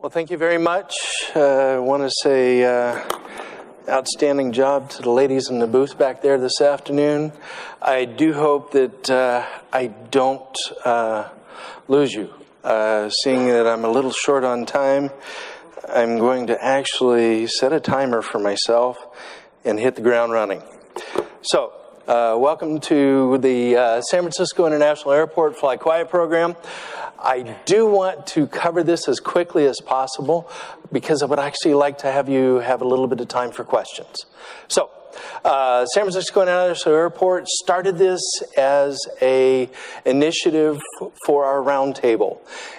Well, thank you very much. I want to say outstanding job to the ladies in the booth back there this afternoon. I do hope that I don't lose you. Seeing that I'm a little short on time, I'm going to actually set a timer for myself and hit the ground running. So, welcome to the San Francisco International Airport Fly Quiet program. I do want to cover this as quickly as possible because I would actually like to have you have a little bit of time for questions. So, San Francisco International Airport started this as an initiative for our roundtable.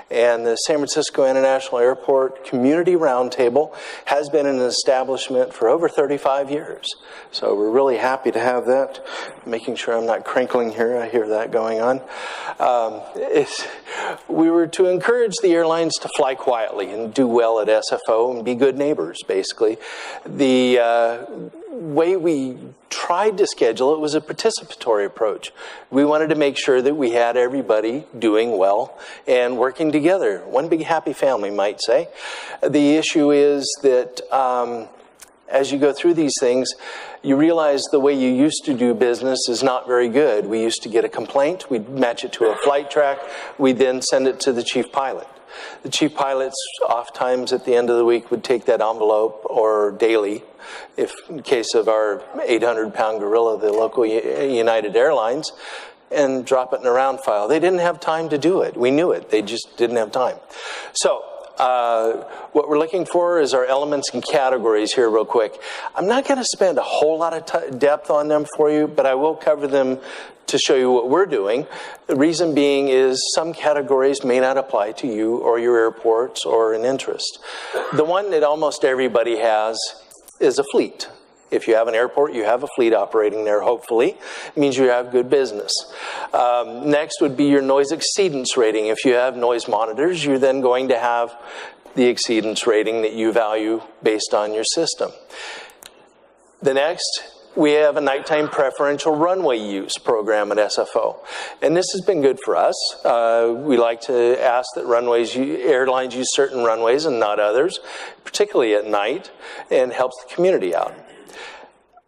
And the San Francisco International Airport Community Roundtable has been an establishment for over 35 years. So we're really happy to have that. Making sure I'm not crinkling here. I hear that going on. We were to encourage the airlines to fly quietly and do well at SFO and be good neighbors, basically. The way we tried to schedule it was a participatory approach. We wanted to make sure that we had everybody doing well and working together. One big happy family, might say. The issue is that as you go through these things, you realize the way you used to do business is not very good. We used to get a complaint, we'd match it to a flight track, we'd then send it to the chief pilot. The chief pilots, oftentimes at the end of the week, would take that envelope, or daily, if in case of our 800-pound gorilla, the local United Airlines, and drop it in a round file. They didn't have time to do it. We knew it. They just didn't have time. So, what we're looking for is our elements and categories here real quick. I'm not going to spend a whole lot of depth on them for you, but I will cover them to show you what we're doing. The reason being is some categories may not apply to you or your airports or an interest. The one that almost everybody has is a fleet. If you have an airport, you have a fleet operating there, hopefully. It means you have good business. Next would be your noise exceedance rating. If you have noise monitors, you're then going to have the exceedance rating that you value based on your system. The next, we have a nighttime preferential runway use program at SFO. And this has been good for us. We like to ask that airlines use certain runways and not others, particularly at night, and helps the community out.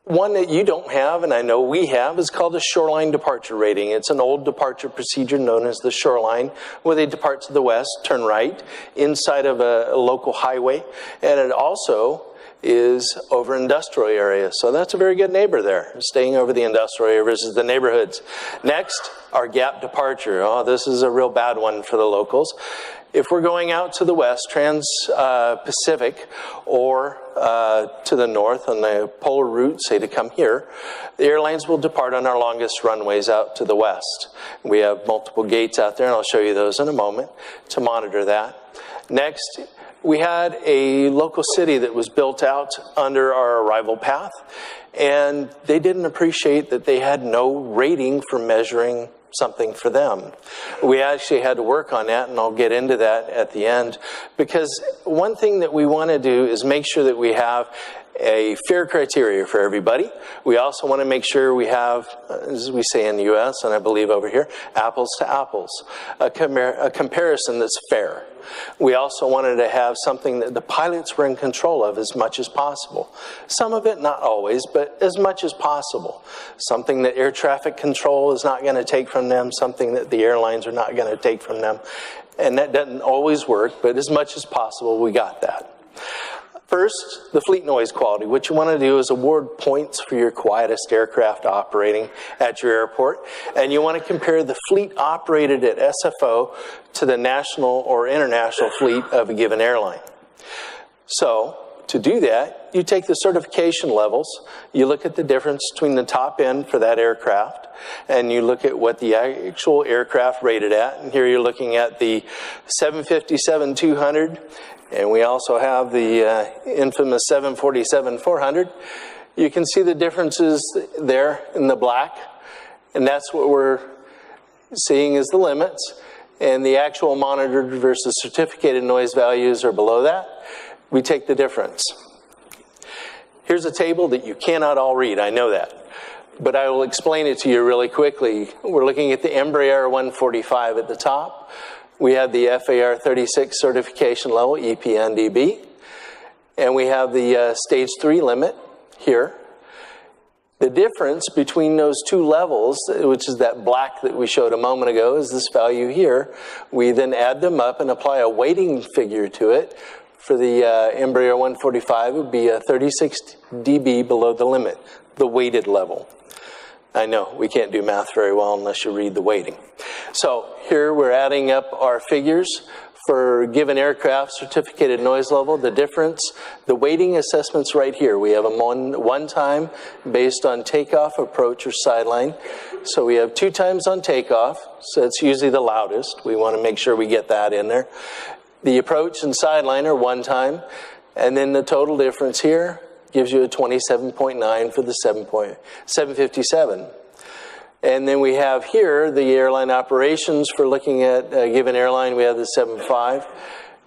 One that you don't have, and I know we have, is called a shoreline departure rating. It's an old departure procedure known as the shoreline, where they depart to the west, turn right, inside of a local highway, and it also is over industrial areas. So that's a very good neighbor there, staying over the industrial area versus the neighborhoods. Next, our gap departure. Oh, this is a real bad one for the locals. If we're going out to the west, trans-Pacific, or to the north on the polar route, say to come here, the airlines will depart on our longest runways out to the west. We have multiple gates out there, and I'll show you those in a moment to monitor that. Next, we had a local city that was built out under our arrival path, and they didn't appreciate that they had no rating for measuring something for them. We actually had to work on that, and I'll get into that at the end, because one thing that we want to do is make sure that we have a fair criteria for everybody. We also want to make sure we have, as we say in the U.S., and I believe over here, apples to apples, a comparison that's fair. We also wanted to have something that the pilots were in control of as much as possible. Some of it, not always, but as much as possible. Something that air traffic control is not going to take from them, something that the airlines are not going to take from them. And that doesn't always work, but as much as possible, we got that. First, the fleet noise quality. What you want to do is award points for your quietest aircraft operating at your airport. And you want to compare the fleet operated at SFO to the national or international fleet of a given airline. So, to do that, you take the certification levels, you look at the difference between the top end for that aircraft, and you look at what the actual aircraft rated at. And here you're looking at the 757-200, and we also have the infamous 747-400. You can see the differences there in the black, and that's what we're seeing as the limits. And the actual monitored versus certificated noise values are below that. We take the difference. Here's a table that you cannot all read, I know that. But I will explain it to you really quickly. We're looking at the Embraer 145 at the top. We have the FAR 36 certification level, EPNDB. And we have the stage 3 limit here. The difference between those two levels, which is that black that we showed a moment ago, is this value here. We then add them up and apply a weighting figure to it. For the Embraer 145, it would be a 36 dB below the limit, the weighted level. I know, we can't do math very well unless you read the weighting. So here we're adding up our figures for given aircraft certificated noise level. The difference, the weighting assessment's right here. We have them one time based on takeoff, approach, or sideline. So we have 2 times on takeoff, so it's usually the loudest. We want to make sure we get that in there. The approach and sideline are 1 time, and then the total difference here gives you a 27.9 for the 757. And then we have here the airline operations for looking at a given airline. We have the 75,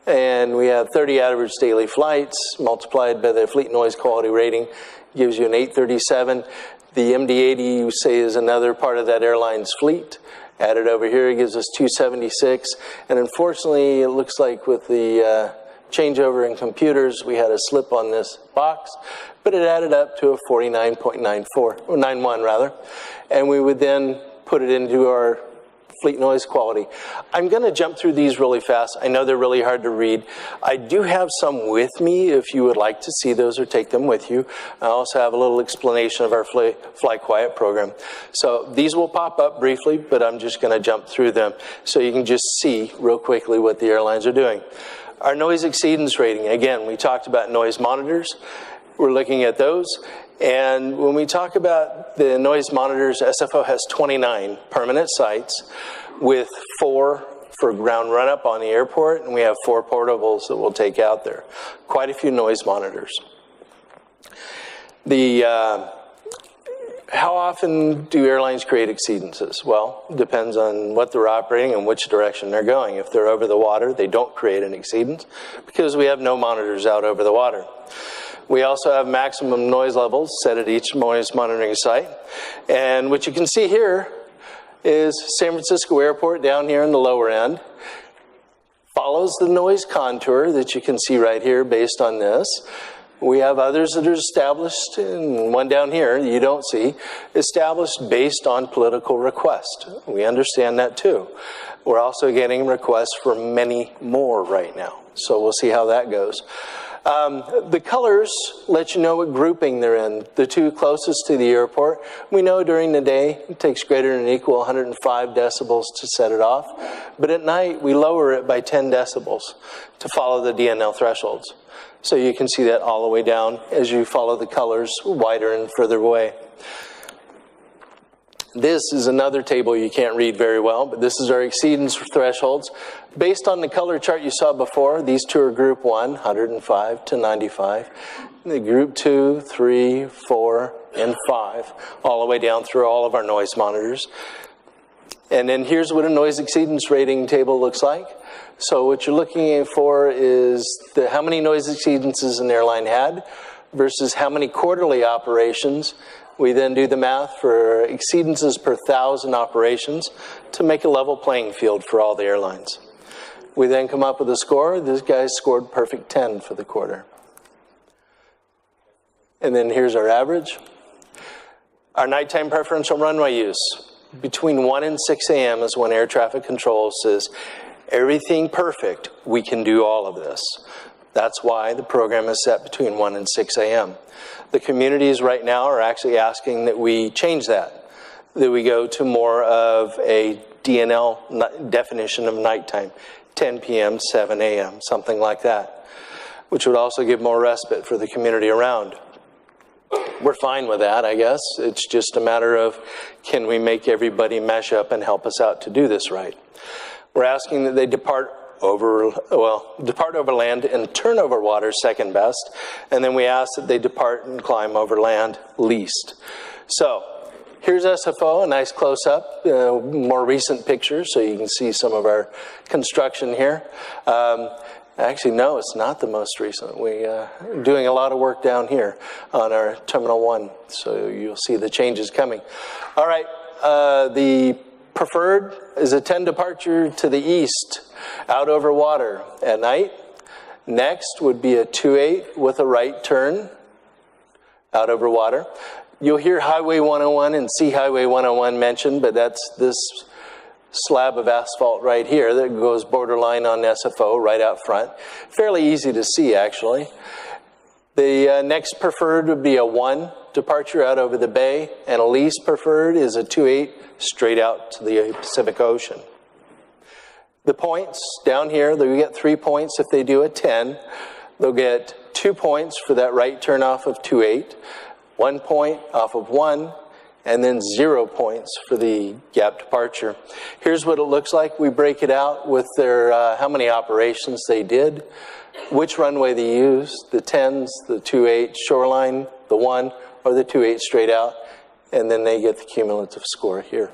and we have 30 average daily flights multiplied by the fleet noise quality rating gives you an 837. The MD-80 you say is another part of that airline's fleet. Added over here, it gives us 276. And unfortunately, it looks like with the changeover in computers, we had a slip on this box, but it added up to a 49.94, or 91 rather. And we would then put it into our fleet noise quality. I'm going to jump through these really fast. I know they're really hard to read. I do have some with me if you would like to see those or take them with you. I also have a little explanation of our Fly Quiet program. So these will pop up briefly, but I'm just going to jump through them so you can just see real quickly what the airlines are doing. Our noise exceedance rating, again, we talked about noise monitors. We're looking at those. And when we talk about the noise monitors, SFO has 29 permanent sites with 4 for ground run-up on the airport, and we have 4 portables that we'll take out there. Quite a few noise monitors. How often do airlines create exceedances? Well, it depends on what they're operating and which direction they're going. If they're over the water, they don't create an exceedance because we have no monitors out over the water. We also have maximum noise levels set at each noise monitoring site. And what you can see here is San Francisco Airport down here in the lower end. Follows the noise contour that you can see right here based on this. We have others that are established, and one down here you don't see, established based on political request. We understand that too. We're also getting requests for many more right now. So we'll see how that goes. The colors let you know what grouping they're in. The 2 closest to the airport, we know during the day it takes greater than or equal 105 decibels to set it off. But at night, we lower it by 10 decibels to follow the DNL thresholds. So you can see that all the way down as you follow the colors wider and further away. This is another table you can't read very well, but this is our exceedance thresholds. Based on the color chart you saw before, these 2 are group 1, 105 to 95. The group 2, 3, 4, and 5, all the way down through all of our noise monitors. And then here's what a noise exceedance rating table looks like. So what you're looking for is how many noise exceedances an airline had versus how many quarterly operations. We then do the math for exceedances per 1,000 operations to make a level playing field for all the airlines. We then come up with a score. This guy scored perfect 10 for the quarter. And then here's our average. Our nighttime preferential runway use. Between 1 and 6 a.m. is when air traffic control says, everything perfect, we can do all of this. That's why the program is set between 1 and 6 a.m. The communities right now are actually asking that we change that we go to more of a DNL definition of nighttime, 10 p.m., 7 a.m., something like that, which would also give more respite for the community around. We're fine with that, I guess. It's just a matter of, can we make everybody mesh up and help us out to do this right? We're asking that they depart over land and turn over water second best, and then we ask that they depart and climb over land least. So here's SFO, a nice close-up, more recent picture, so you can see some of our construction here. Actually, no, it's not the most recent. We're doing a lot of work down here on our Terminal 1, so you'll see the changes coming. All right, the preferred is a 10 departure to the east. Out over water at night. Next would be a 2.8 with a right turn out over water. You'll hear Highway 101 and see Highway 101 mentioned, but that's this slab of asphalt right here that goes borderline on SFO right out front. Fairly easy to see, actually. The next preferred would be a 1 departure out over the bay, and a least preferred is a 2.8 straight out to the Pacific Ocean. The points down here, they'll get 3 points if they do a 10. They'll get 2 points for that right turn off of 2.8, 1 point off of 1, and then 0 points for the gap departure. Here's what it looks like. We break it out with their how many operations they did, which runway they used, the 10s, the 2.8 shoreline, the 1, or the 2.8 straight out, and then they get the cumulative score here.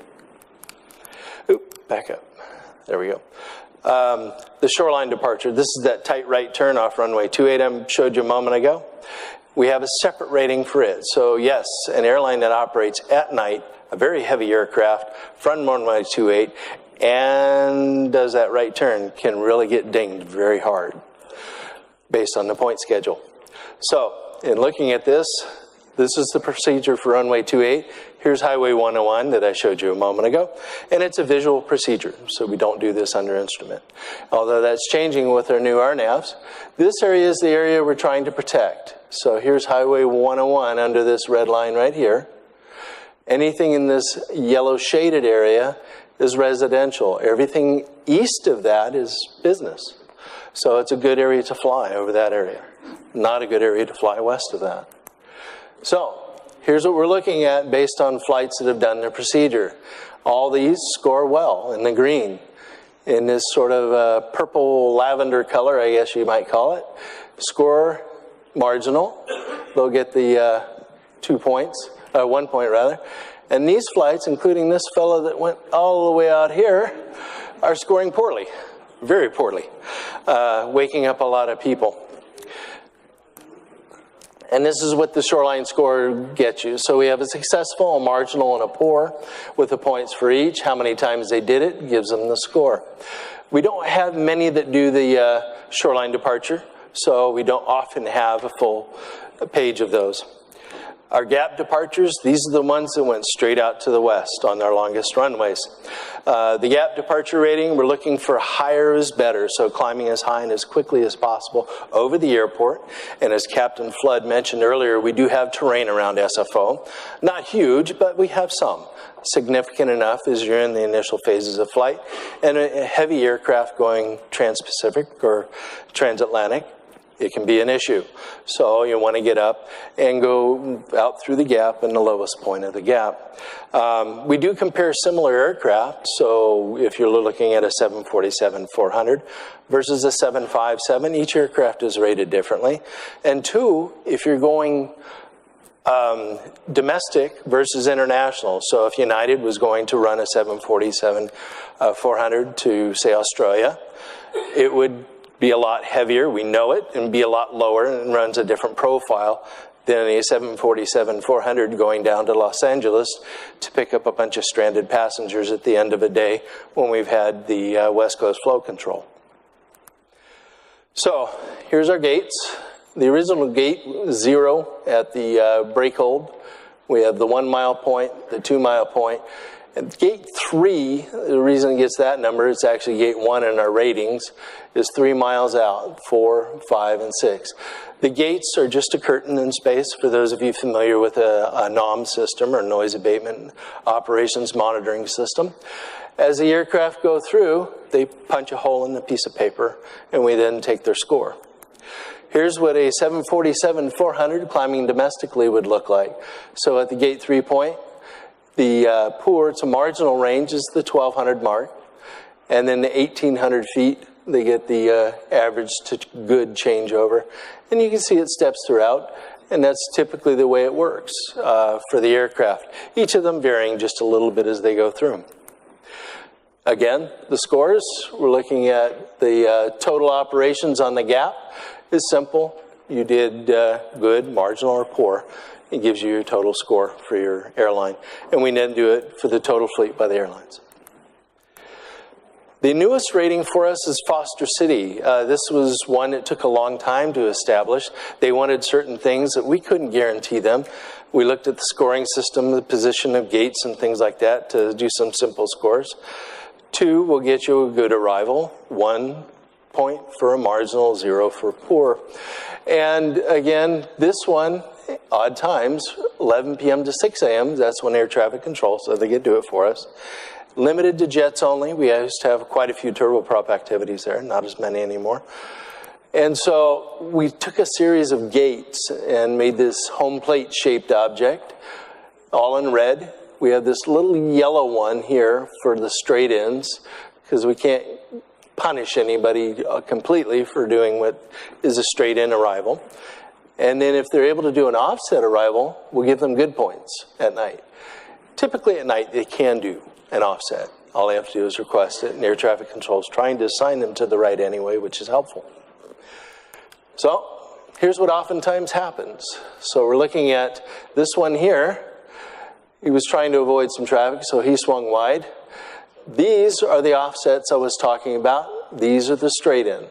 Oop, back up. There we go. The shoreline departure, this is that tight right turn off runway 2.8 I showed you a moment ago. We have a separate rating for it. So yes, an airline that operates at night, a very heavy aircraft, from runway 2.8, and does that right turn can really get dinged very hard based on the point schedule. So in looking at this, this is the procedure for runway 2.8. Here's Highway 101 that I showed you a moment ago. And it's a visual procedure, so we don't do this under instrument. Although that's changing with our new RNAVs. This area is the area we're trying to protect. So here's Highway 101 under this red line right here. Anything in this yellow shaded area is residential. Everything east of that is business. So it's a good area to fly over that area. Not a good area to fly west of that. So here's what we're looking at based on flights that have done their procedure. All these score well in the green. In this sort of purple lavender color, I guess you might call it. Score marginal. They'll get the 2 points, 1 point rather. And these flights, including this fellow that went all the way out here, are scoring poorly, very poorly, waking up a lot of people. And this is what the shoreline score gets you. So we have a successful, a marginal, and a poor with the points for each. How many times they did it gives them the score. We don't have many that do the shoreline departure, so we don't often have a full page of those. Our gap departures, these are the ones that went straight out to the west on our longest runways. The gap departure rating, we're looking for higher is better, so climbing as high and as quickly as possible over the airport. And as Captain Flood mentioned earlier, we do have terrain around SFO. Not huge, but we have some. Significant enough as you're in the initial phases of flight. And a heavy aircraft going trans-Pacific or transatlantic, it can be an issue. So you want to get up and go out through the gap and the lowest point of the gap. We do compare similar aircraft. So if you're looking at a 747-400 versus a 757, each aircraft is rated differently. And two, if you're going domestic versus international. So if United was going to run a 747-400 to, say, Australia, it would be a lot heavier, we know it, and be a lot lower and runs a different profile than a 747-400 going down to Los Angeles to pick up a bunch of stranded passengers at the end of a day when we've had the West Coast flow control. So here's our gates. The original gate 0 at the brake hold. We have the 1 mile point, the 2 mile point. And gate 3, the reason it gets that number, it's actually gate 1 in our ratings, is 3 miles out, 4, 5, and 6. The gates are just a curtain in space for those of you familiar with a NOM system or noise abatement operations monitoring system. As the aircraft go through, they punch a hole in the piece of paper and we then take their score. Here's what a 747-400 climbing domestically would look like. So at the gate 3 point, the poor to marginal range is the 1,200 mark. And then the 1,800 feet, they get the average to good changeover. And you can see it steps throughout. And that's typically the way it works for the aircraft. Each of them varying just a little bit as they go through. Again, the scores, we're looking at the total operations on the gap. Is simple. You did good, marginal, or poor. It gives you your total score for your airline. And we then do it for the total fleet by the airlines. The newest rating for us is Foster City. This was one that took a long time to establish. They wanted certain things that we couldn't guarantee them. We looked at the scoring system, the position of gates and things like that to do some simple scores. 2 will get you a good arrival, 1 point for a marginal, 0 for poor. And again, this one, odd times, 11 p.m. to 6 a.m., that's when air traffic control, so they could do it for us. Limited to jets only. We used to have quite a few turboprop activities there, not as many anymore. And so we took a series of gates and made this home plate shaped object, all in red. We have this little yellow one here for the straight ins, because we can't punish anybody completely for doing what is a straight in arrival. And then if they're able to do an offset arrival, we'll give them good points at night. Typically at night they can do an offset. All they have to do is request it, and air traffic control is trying to assign them to the right anyway, which is helpful. So here's what oftentimes happens. So we're looking at this one here. He was trying to avoid some traffic, so he swung wide. These are the offsets I was talking about. These are the straight in.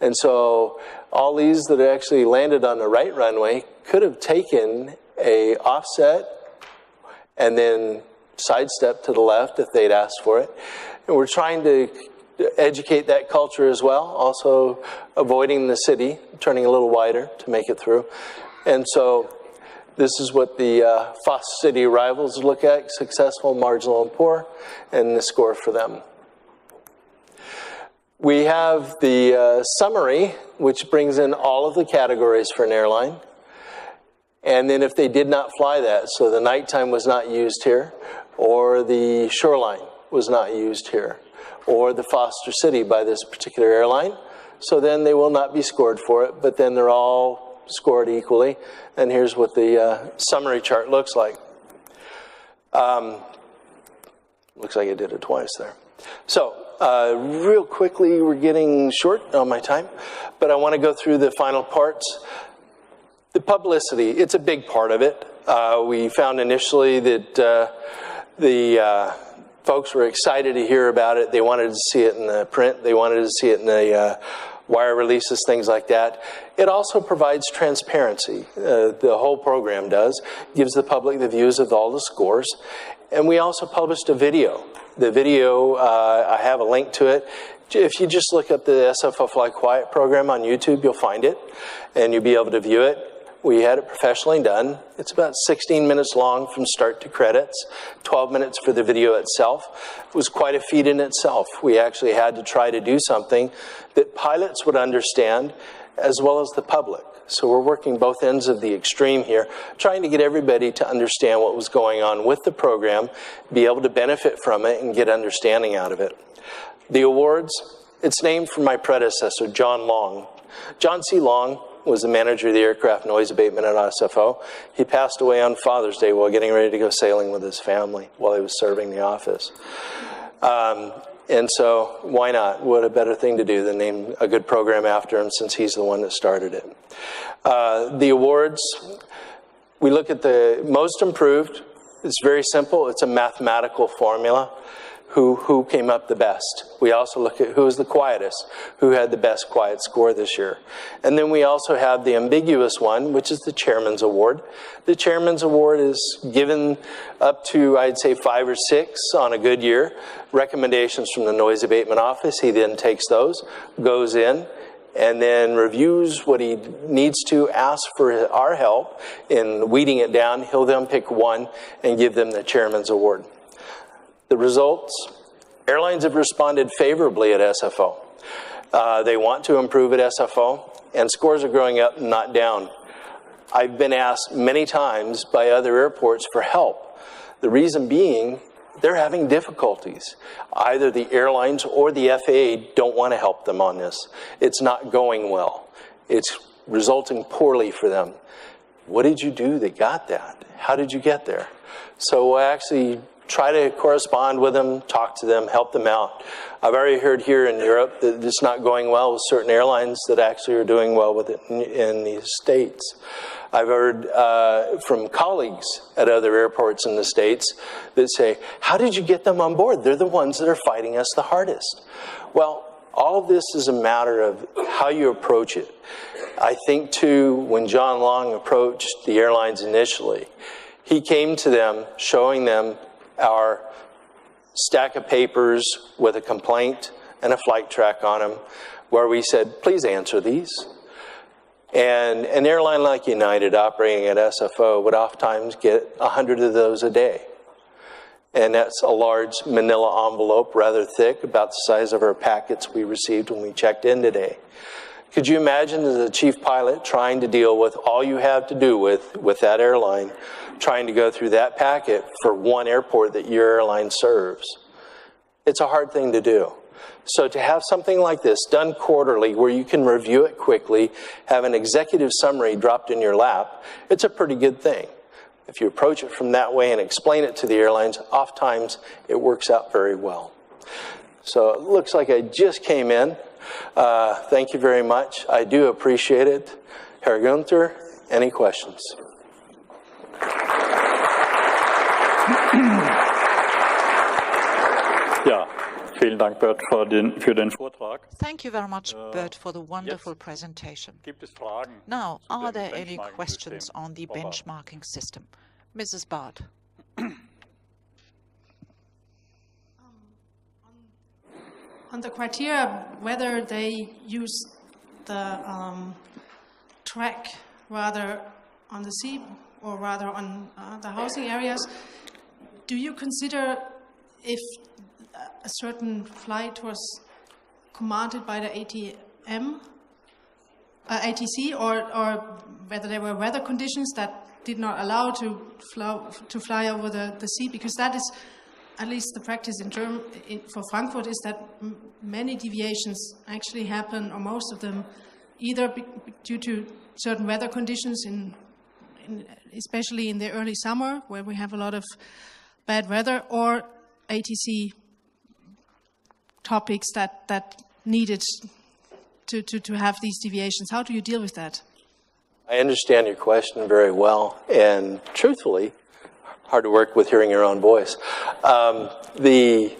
And so all these that actually landed on the right runway could have taken a offset and then sidestep to the left if they'd asked for it. And we're trying to educate that culture as well, also avoiding the city, turning a little wider to make it through. And so this is what the Foster City arrivals look at: successful, marginal, and poor, and the score for them. We have the summary, which brings in all of the categories for an airline. And then if they did not fly that, so the nighttime was not used here, or the shoreline was not used here, or the Foster City by this particular airline, so then they will not be scored for it, but then they're all scored equally. And here's what the summary chart looks like. Looks like I did it twice there. So real quickly, we're getting short on my time, but I want to go through the final parts. The publicity, it's a big part of it. We found initially that the folks were excited to hear about it. They wanted to see it in the print. They wanted to see it in the wire releases, things like that. It also provides transparency. The whole program does. Gives the public the views of all the scores. And we also published a video. The video, I have a link to it. If you just look up the SFO Fly Quiet program on YouTube, you'll find it, and you'll be able to view it. We had it professionally done. It's about 16 minutes long from start to credits, 12 minutes for the video itself. It was quite a feat in itself. We actually had to try to do something that pilots would understand as well as the public. So we're working both ends of the extreme here, trying to get everybody to understand what was going on with the program, be able to benefit from it, and get understanding out of it. The awards, it's named for my predecessor, John Long. John C. Long was the manager of the aircraft noise abatement at SFO. He passed away on Father's Day while getting ready to go sailing with his family while he was serving the office. And so why not? What a better thing to do than name a good program after him, since he's the one that started it. The awards, we look at the most improved. It's very simple. It's a mathematical formula. Who came up the best. We also look at who was the quietest, who had the best quiet score this year. And then we also have the ambiguous one, which is the Chairman's Award. The Chairman's Award is given up to, I'd say, 5 or 6 on a good year. Recommendations from the Noise Abatement Office. He then takes those, goes in, and then reviews what he needs to, ask for our help in weeding it down. He'll then pick one and give them the Chairman's Award. The results, airlines have responded favorably at SFO. They want to improve at SFO, and scores are going up, not down. I've been asked many times by other airports for help. The reason being, they're having difficulties. Either the airlines or the FAA don't want to help them on this. It's not going well. It's resulting poorly for them. What did you do that got that? How did you get there? So we'll actually try to correspond with them, talk to them, help them out. I've already heard here in Europe that it's not going well with certain airlines that actually are doing well with it in the States. I've heard from colleagues at other airports in the States that say, how did you get them on board? They're the ones that are fighting us the hardest. Well, all of this is a matter of how you approach it. I think, too, when John Long approached the airlines initially, he came to them showing them our stack of papers with a complaint and a flight track on them, where we said, please answer these. And an airline like United operating at SFO would oftentimes get 100 of those a day. And that's a large manila envelope, rather thick, about the size of our packets we received when we checked in today. Could you imagine as a chief pilot trying to deal with all you have to do with that airline, trying to go through that packet for one airport that your airline serves? It's a hard thing to do. So to have something like this done quarterly where you can review it quickly, have an executive summary dropped in your lap, it's a pretty good thing. If you approach it from that way and explain it to the airlines, oftentimes it works out very well. So it looks like I just came in. Thank you very much. I do appreciate it. Herr Gunther, any questions? Ja, vielen Dank, Bert, für den Vortrag. Thank you very much, Bert, for the wonderful presentation. Gibt es Fragen? Now, are there any questions on the benchmarking system? Mrs. Bart. On the criteria, whether they use the track rather on the sea or rather on the housing areas, do you consider if a certain flight was commanded by the ATC or whether there were weather conditions that did not allow to fly over the sea? Because that is at least the practice for Frankfurt, is that many deviations actually happen, or most of them, either due to certain weather conditions, especially in the early summer, where we have a lot of bad weather, or ATC topics that needed to have these deviations. How do you deal with that? I understand your question very well, and truthfully, hard to work with hearing your own voice. The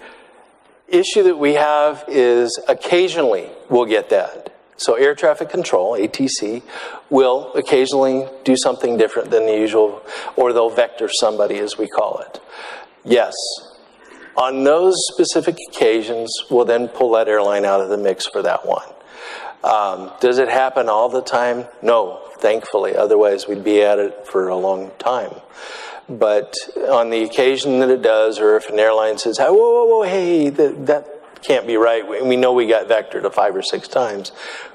issue that we have is occasionally we'll get that. So air traffic control, ATC, will occasionally do something different than the usual, or they'll vector somebody, as we call it. Yes, on those specific occasions, we'll then pull that airline out of the mix for that one. Does it happen all the time? No, thankfully. Otherwise, we'd be at it for a long time. But on the occasion that it does, or if an airline says, whoa, whoa, whoa, hey, that can't be right, we know we got vectored 5 or 6 times,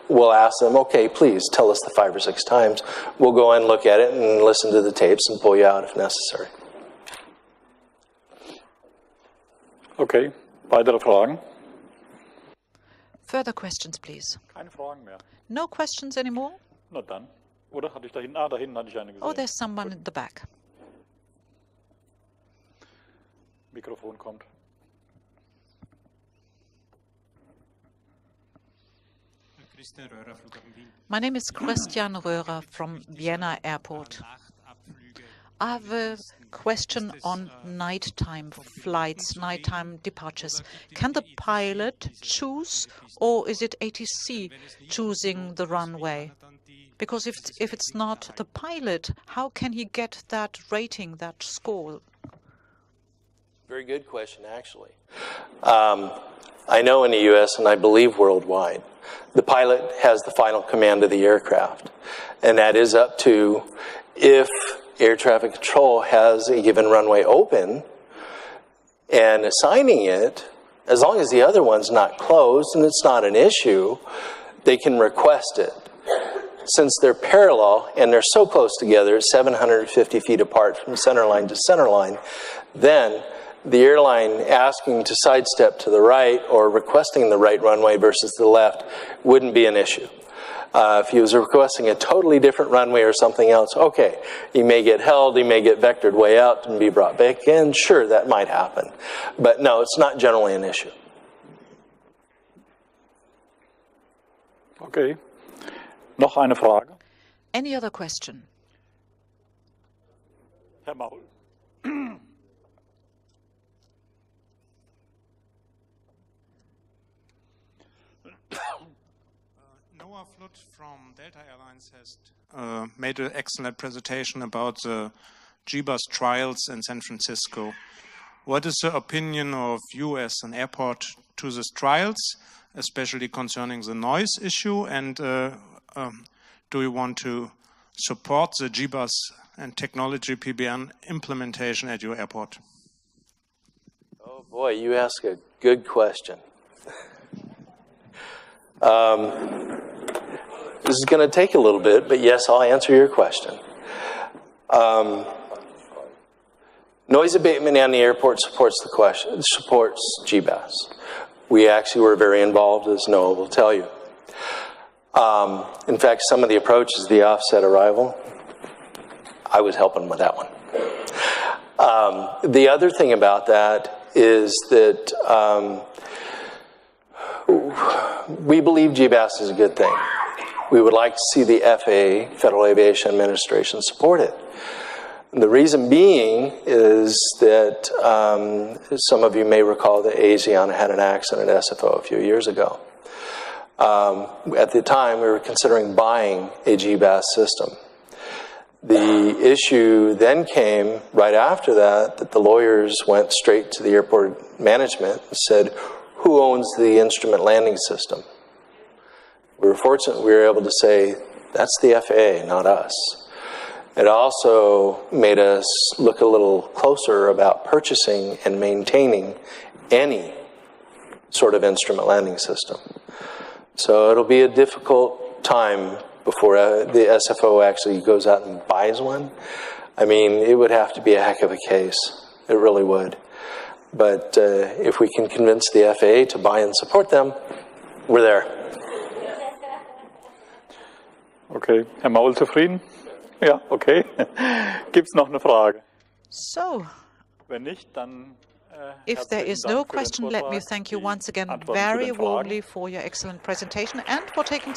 we'll ask them, okay, please tell us the 5 or 6 times. We'll go and look at it and listen to the tapes and pull you out if necessary. Okay, weitere Fragen? Further questions, please. Keine Fragen mehr. No questions anymore? Na dann. Oder hatte ich da hinten? Ah, da hinten hatte ich eine gesehen. Oh, there's someone in the back. Mikrofon kommt. My name is Christian Röhrer from Vienna Airport. I have a question on nighttime flights, nighttime departures. Can the pilot choose, or is it ATC choosing the runway? Because if it's not the pilot, how can he get that rating, that score? Very good question, actually. I know in the U.S., and I believe worldwide, the pilot has the final command of the aircraft. And that is up to, if air traffic control has a given runway open and assigning it, as long as the other one's not closed and it's not an issue, they can request it. Since they're parallel and they're so close together, 750 feet apart from centerline to centerline, then the airline asking to sidestep to the right or requesting the right runway versus the left wouldn't be an issue. If he was requesting a totally different runway or something else, okay, he may get held, he may get vectored way out and be brought back in. Sure, that might happen. But no, it's not generally an issue. Okay. Noch eine Frage? Any other question? Herr Maul. Noah Flood from Delta Airlines has made an excellent presentation about the GBus trials in San Francisco. What is the opinion of you as an airport to these trials, especially concerning the noise issue? And do you want to support the GBus and technology PBN implementation at your airport? Oh boy, you ask a good question. This is going to take a little bit, but yes, I'll answer your question. Noise abatement on the airport supports GBus. We actually were very involved, as Noah will tell you. In fact, some of the approaches, the offset arrival, I was helping with that one. The other thing about that is that we believe GBus is a good thing. We would like to see the FAA, Federal Aviation Administration, support it. The reason being is that some of you may recall that ICANA had an accident at SFO a few years ago. At the time, we were considering buying a GBus system. The issue then came right after that the lawyers went straight to the airport management and said, who owns the instrument landing system? We were fortunate we were able to say, that's the FAA, not us. It also made us look a little closer about purchasing and maintaining any sort of instrument landing system. So it'll be a difficult time before the SFO actually goes out and buys one. I mean, it would have to be a heck of a case. It really would. But if we can convince the FAA to buy and support them, we're there. Okay, Herr Maul zufrieden? Ja, okay. Gibt es noch eine Frage? So, Wenn nicht, dann if there is no question, let me thank you once again very warmly for your excellent presentation and for taking